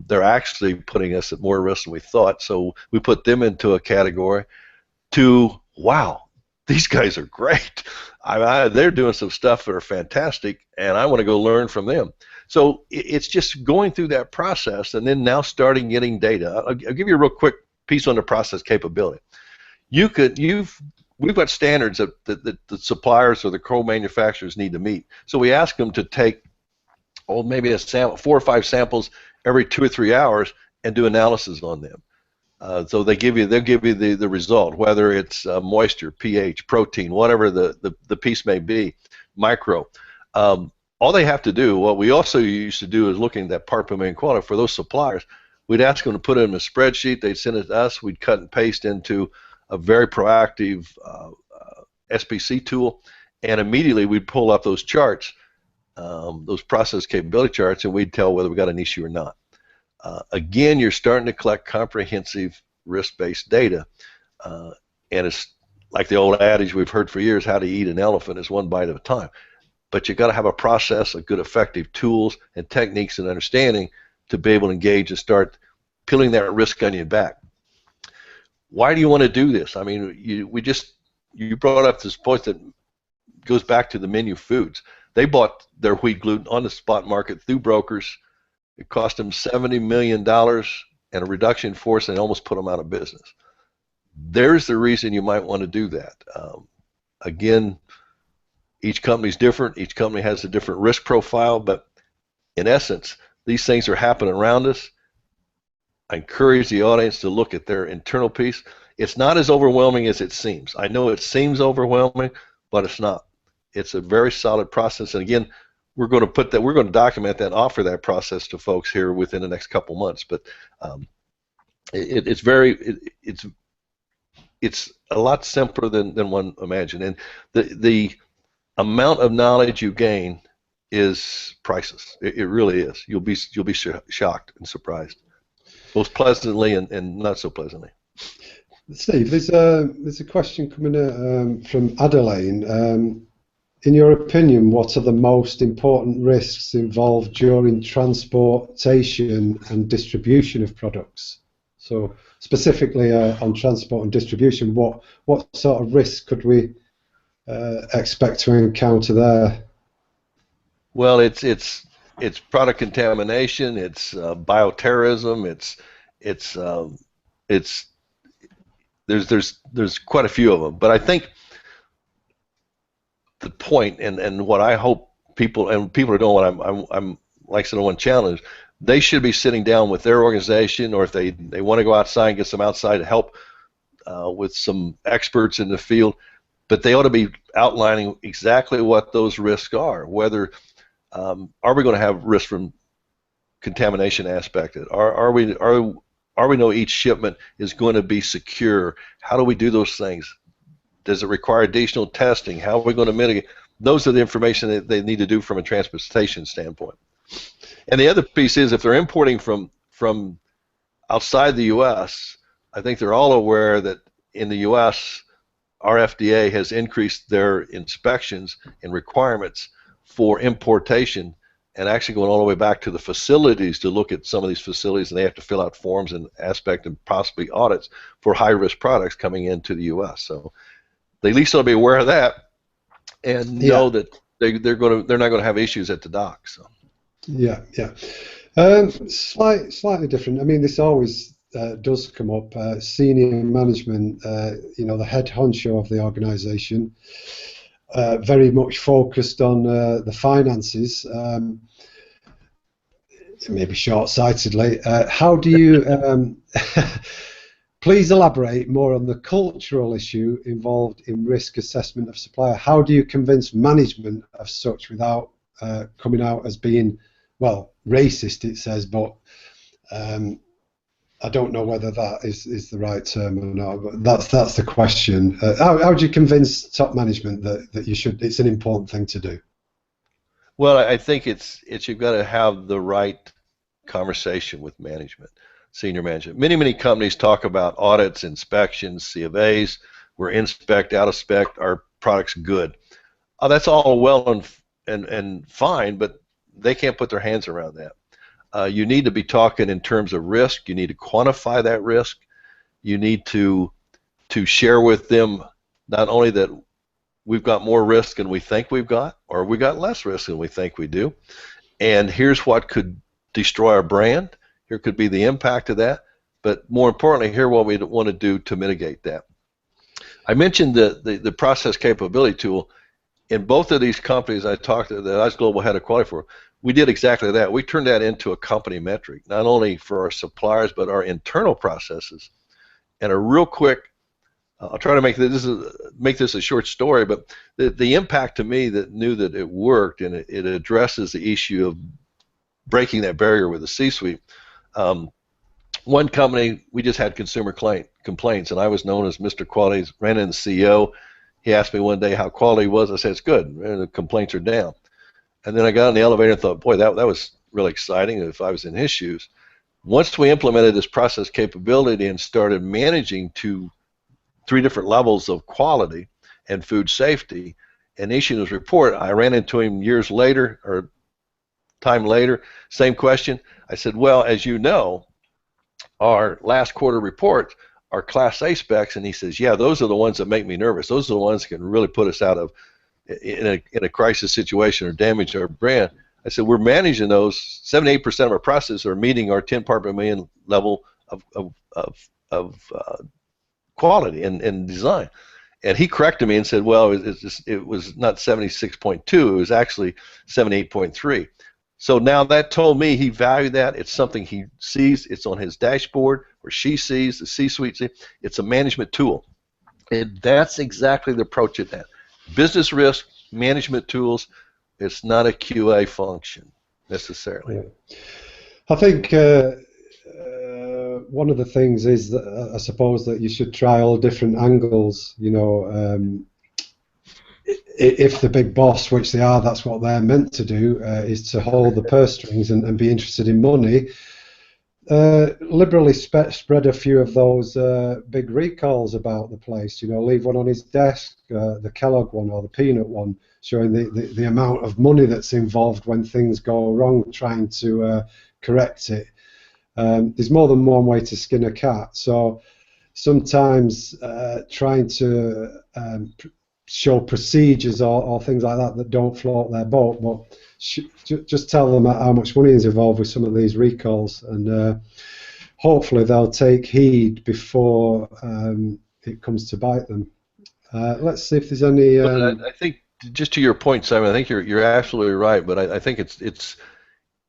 They're actually putting us at more risk than we thought, so we put them into a category, to, wow, these guys are great. They're doing some stuff that are fantastic, and I want to go learn from them. So it's just going through that process, and then now starting getting data. I'll give you a real quick piece on the process capability. We've got standards that the suppliers or the co-manufacturers need to meet. So we ask them to take, maybe a sample, 4 or 5 samples every 2 or 3 hours, and do analysis on them. So they'll give you the result, whether it's moisture, pH, protein, whatever the piece may be, micro. All they have to do, what we also used to do, is looking at that part per million quality for those suppliers. We'd ask them to put it in a spreadsheet. They'd send it to us. We'd cut and paste into a very proactive SPC tool, and immediately we'd pull up those charts, those process capability charts, and we'd tell whether we got an issue or not. Again, you're starting to collect comprehensive risk-based data, and it's like the old adage we've heard for years: how to eat an elephant is one bite at a time. But you got to have a process, a good effective tools and techniques and understanding to be able to engage and start peeling that risk onion back. Why do you want to do this? I mean, you brought up this point that goes back to the menu foods. They bought their wheat gluten on the spot market through brokers. It cost them $70 million and a reduction in force, and almost put them out of business. There's the reason you might want to do that. Again, each company's different. Each company has a different risk profile, but in essence, these things are happening around us. I encourage the audience to look at their internal piece. It's not as overwhelming as it seems. I know it seems overwhelming, but it's not. It's a very solid process, and again, we're going to document that and offer that process to folks here within the next couple months. But it's it's a lot simpler than one imagined, and the amount of knowledge you gain is priceless. It really is. You'll be shocked and surprised, both pleasantly and not so pleasantly. Steve, there's a question coming from Adelaine. In your opinion, what are the most important risks involved during transportation and distribution of products? So specifically on transport and distribution, what sort of risks could we expect to encounter there? Well, it's product contamination, it's bioterrorism, there's quite a few of them. But I think the point and what I hope people are doing, what I'm like I said, one challenge, they should be sitting down with their organization, or if they want to go outside and get some outside help with some experts in the field, but they ought to be outlining exactly what those risks are. Whether are we going to have risk from contamination aspect? Are we know each shipment is going to be secure? How do we do those things? Does it require additional testing? How are we going to mitigate? Those are the information that they need to do from a transportation standpoint. And the other piece is, if they're importing from outside the U.S., I think they're all aware that in the U.S., our FDA has increased their inspections and requirements for importation, and actually going all the way back to the facilities to look at some of these facilities, and they have to fill out forms and aspect and possibly audits for high-risk products coming into the U.S. So they at least ought to be aware of that and know that they're not going to have issues at the dock. So. Yeah. Slightly different. I mean, this always does come up. Senior management, the head honcho of the organisation, very much focused on the finances, maybe short-sightedly. How do you please elaborate more on the cultural issue involved in risk assessment of supplier? How do you convince management of such without coming out as being, well, racist, it says, but I don't know whether that is the right term or not, but that's the question. How do you convince top management that it's an important thing to do? Well, I think it's you've got to have the right conversation with management, senior management. Many companies talk about audits, inspections, C of A's. We're in spec, out of spec, our product's good. That's all well and fine, but they can't put their hands around that. You need to be talking in terms of risk. You need to quantify that risk. You need to share with them not only that we've got more risk than we think we've got, or we got less risk than we think we do, and here's what could destroy our brand. Here could be the impact of that, but more importantly, here what we want to do to mitigate that. I mentioned the process capability tool. In both of these companies I talked to, that I was global head of quality for, we did exactly that. We turned that into a company metric, not only for our suppliers, but our internal processes. And a real quick, I'll try to make this a short story, but the impact to me that knew that it worked, and it addresses the issue of breaking that barrier with the C-suite. One company, we just had consumer complaints, and I was known as Mr. Quality, ran in the CEO. He asked me one day how quality was. I said, it's good, and the complaints are down. And then I got in the elevator and thought, boy, that was really exciting if I was in his shoes. Once we implemented this process capability and started managing to 3 different levels of quality and food safety and issuing his report, I ran into him years later, or time later, same question. I said, well, as you know, our last quarter reports are Class A specs, and he says, yeah, those are the ones that make me nervous. Those are the ones that can really put us out of in a crisis situation or damage our brand. I said, we're managing those. 78% of our processes are meeting our 10 part per million level of quality and design. And he corrected me and said, well, it was not 76.2, it was actually 78.3. So now that told me he valued that. It's something he sees. It's on his dashboard, or she sees, the C-suite sees. It's a management tool. And that's exactly the approach at that. Business risk management tools. It's not a QA function necessarily. Yeah. I think one of the things is that I suppose that you should try all different angles. If the big boss, which they are, that's what they're meant to do, is to hold the purse strings and be interested in money. Liberally spread a few of those big recalls about the place. Leave one on his desk, the Kellogg one or the peanut one, showing the amount of money that's involved when things go wrong, trying to correct it. There's more than one way to skin a cat. So sometimes trying to show procedures or things like that don't float their boat, but just tell them how much money is involved with some of these recalls, and hopefully they'll take heed before it comes to bite them. Let's see if there's any. I think, just to your point, Simon, I think you're absolutely right, but I think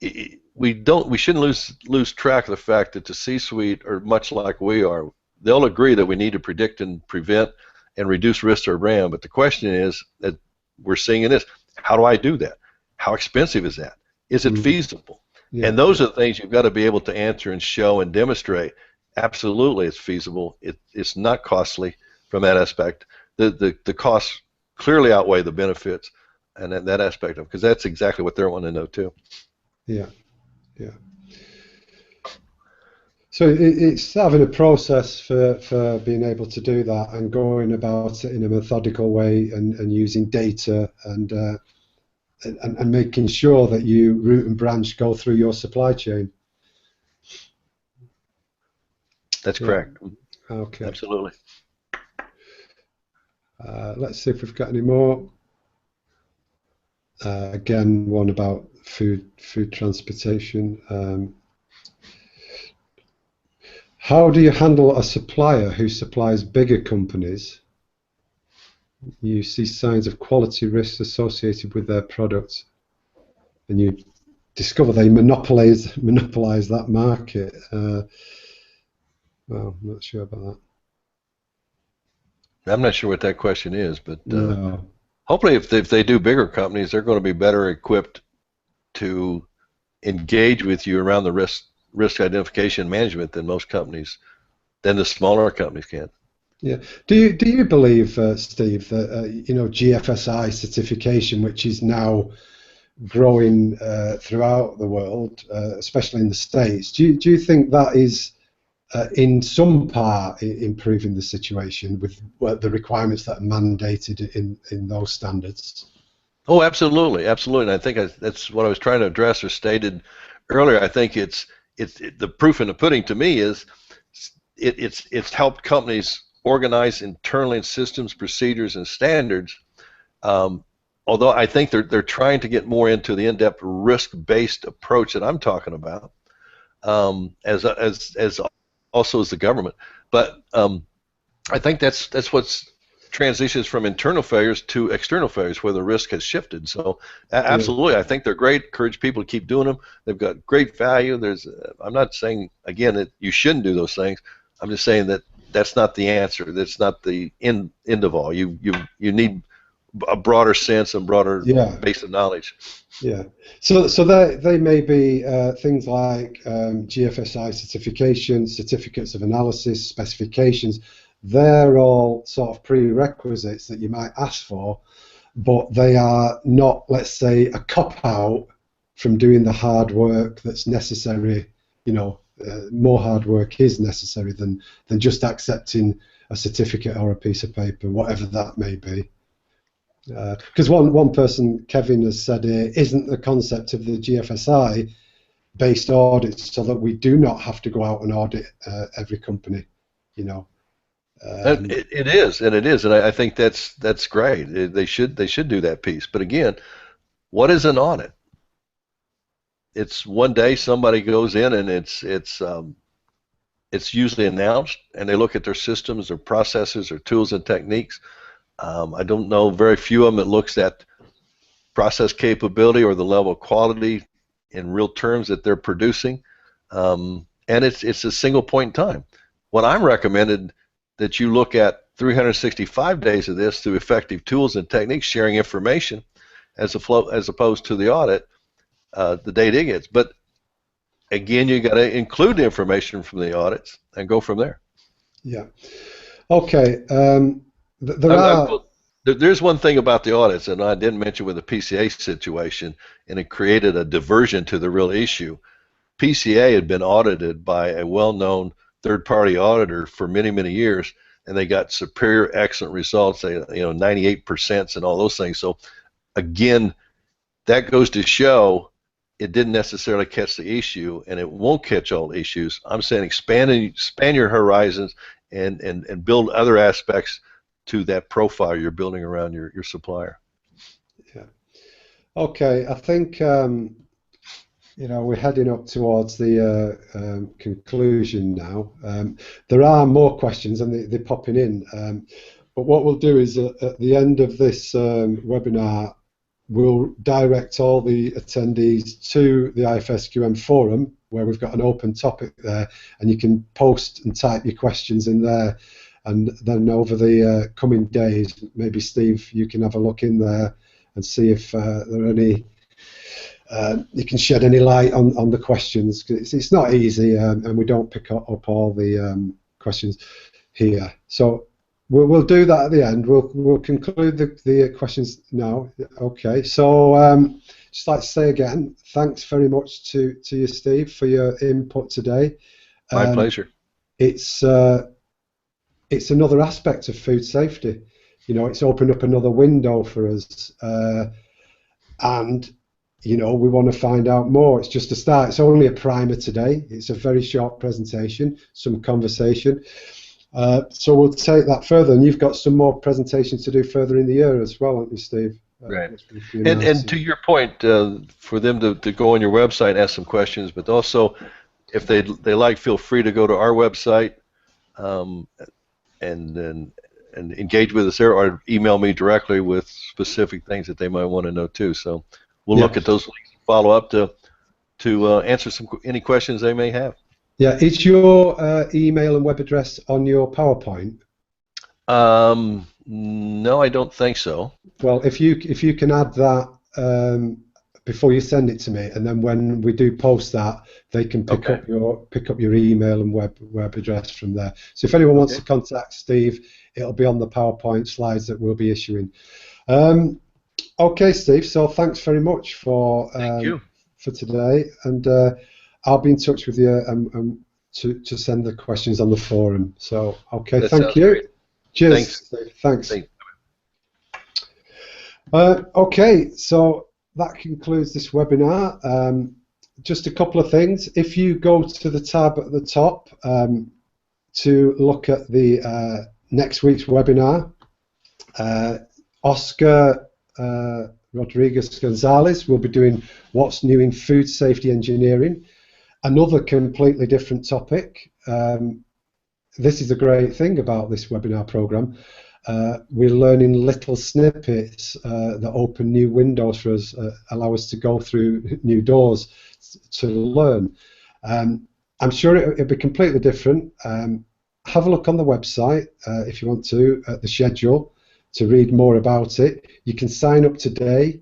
we shouldn't lose track of the fact that the C-suite are much like we are. They'll agree that we need to predict and prevent and reduce risk to our brand, but the question is that we're seeing in this: how do I do that? How expensive is that? Is it feasible? Yeah. And those are the things you've got to be able to answer and show and demonstrate. Absolutely, it's feasible. It's not costly from that aspect. The costs clearly outweigh the benefits, and that aspect of, because that's exactly what they're wanting to know too. Yeah, yeah. So it's having a process for being able to do that and going about it in a methodical way and using data and making sure that you root and branch go through your supply chain. That's correct. Okay. Absolutely. Let's see if we've got any more. Again, one about food transportation. How do you handle a supplier who supplies bigger companies? You see signs of quality risks associated with their products, and you discover they monopolize that market. Well, I'm not sure about that. I'm not sure what that question is, but no. Hopefully, if they do bigger companies, they're going to be better equipped to engage with you around the risk identification management than most companies, than the smaller companies can. Yeah. Do you believe, Steve, that GFSI certification, which is now growing throughout the world, especially in the States, do you think that is in some part improving the situation with the requirements that are mandated in those standards? Oh, absolutely, absolutely. And I think that's what I was trying to address or stated earlier. I think it's the proof in the pudding to me is it's helped companies organize internally in systems, procedures, and standards. Although I think they're trying to get more into the in-depth risk-based approach that I'm talking about, as also as the government. But I think that's what's transitions from internal failures to external failures where the risk has shifted. So absolutely, I think they're great. Encourage people to keep doing them. They've got great value. I'm not saying again that you shouldn't do those things. I'm just saying that that's not the answer. That's not the end of all. You need a broader sense and broader base of knowledge. Yeah. So they may be things like GFSI certification, certificates of analysis, specifications. They're all sort of prerequisites that you might ask for, but they are not, let's say, a cop-out from doing the hard work that's necessary. More hard work is necessary than just accepting a certificate or a piece of paper, whatever that may be. Because one person, Kevin, has said here, isn't the concept of the GFSI based audits so that we do not have to go out and audit every company, It is, and I think that's great. They should do that piece. But again, what is an audit? It's one day somebody goes in and it's usually announced, and they look at their systems, their processes, their tools and techniques. I don't know very few of them that looks at process capability or the level of quality in real terms that they're producing, and it's a single point in time. What I'm recommended that you look at 365 days of this through effective tools and techniques, sharing information as opposed to the audit, the data it gets. But again, you got to include the information from the audits and go from there. Yeah. Okay. Well, there's one thing about the audits, and I didn't mention with the PCA situation, and it created a diversion to the real issue. PCA had been audited by a well-known third-party auditor for many, many years, and they got superior, excellent results. They, 98% and all those things. So again, that goes to show it didn't necessarily catch the issue, and it won't catch all issues. I'm saying expand your horizons and build other aspects to that profile you're building around your supplier. Yeah. Okay. I think we're heading up towards the conclusion now. There are more questions, and they're popping in. But what we'll do is at the end of this webinar, we'll direct all the attendees to the IFSQM forum, where we've got an open topic there, and you can post and type your questions in there. And then over the coming days, maybe Steve, you can have a look in there and see if there are any. You can shed any light on the questions. It's not easy, and we don't pick up all the questions here. So we'll do that at the end. We'll conclude the questions now. Okay. So just like to say again, thanks very much to you, Steve, for your input today. My pleasure. It's another aspect of food safety. It's opened up another window for us, and we want to find out more. It's just a start. It's only a primer today. It's a very short presentation, some conversation. So we'll take that further, and you've got some more presentations to do further in the year as well, haven't you, Steve? Right. And to your point, for them to go on your website and ask some questions, but also if they like, feel free to go to our website and engage with us there, or email me directly with specific things that they might want to know too. So we'll look at those links and follow up to answer any questions they may have. Yeah, is your email and web address on your PowerPoint? No, I don't think so. Well, if you can add that before you send it to me, and then when we do post that, they can pick up your email and web address from there. So if anyone wants to contact Steve, it'll be on the PowerPoint slides that we'll be issuing. Okay, Steve. So thanks very much for today, and I'll be in touch with you to send the questions on the forum. So thank you. Great. Cheers. Thanks. Okay, so that concludes this webinar. Just a couple of things. If you go to the tab at the top to look at the next week's webinar, Oscar Rodriguez Gonzalez will be doing What's New in Food Safety Engineering, another completely different topic. This is a great thing about this webinar program. We're learning little snippets that open new windows for us, allow us to go through new doors to learn. I'm sure it'll be completely different. Have a look on the website if you want to, at the schedule, to read more about it. You can sign up today.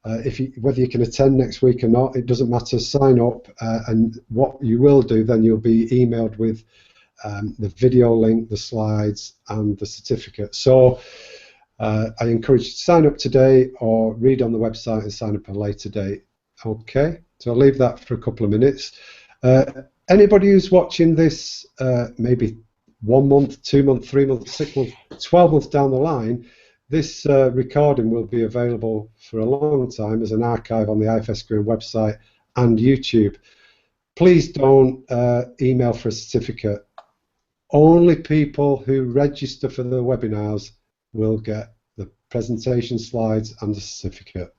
Whether you can attend next week or not, it doesn't matter. Sign up, and what you will do then, you'll be emailed with the video link, the slides, and the certificate. So I encourage you to sign up today, or read on the website and sign up at a later date. Okay, so I'll leave that for a couple of minutes. Anybody who's watching this maybe 1 month, 2 months, 3 months, 6 months, 12 months down the line, this recording will be available for a long time as an archive on the IFSQM website and YouTube. Please don't email for a certificate. Only people who register for the webinars will get the presentation slides and the certificate.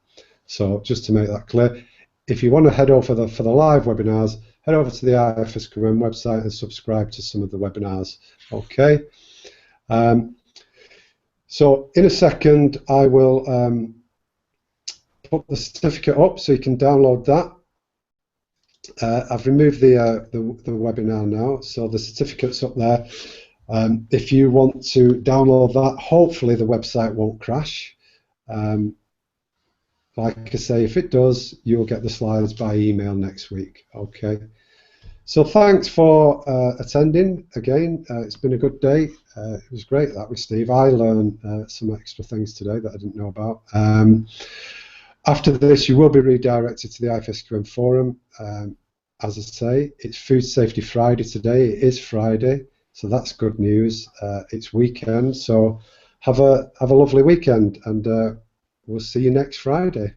So just to make that clear, if you want to head over for the live webinars, head over to the IFSQM website and subscribe to some of the webinars. Okay. So in a second, I will put the certificate up so you can download that. I've removed the webinar now, so the certificate's up there. If you want to download that, hopefully the website won't crash. Like I say, if it does, you'll get the slides by email next week. Okay. So thanks for attending again. It's been a good day. It was great that with Steve. I learned some extra things today that I didn't know about. After this, you will be redirected to the IFSQM forum. As I say, it's Food Safety Friday today. It is Friday, so that's good news. It's weekend, so have a lovely weekend, and we'll see you next Friday.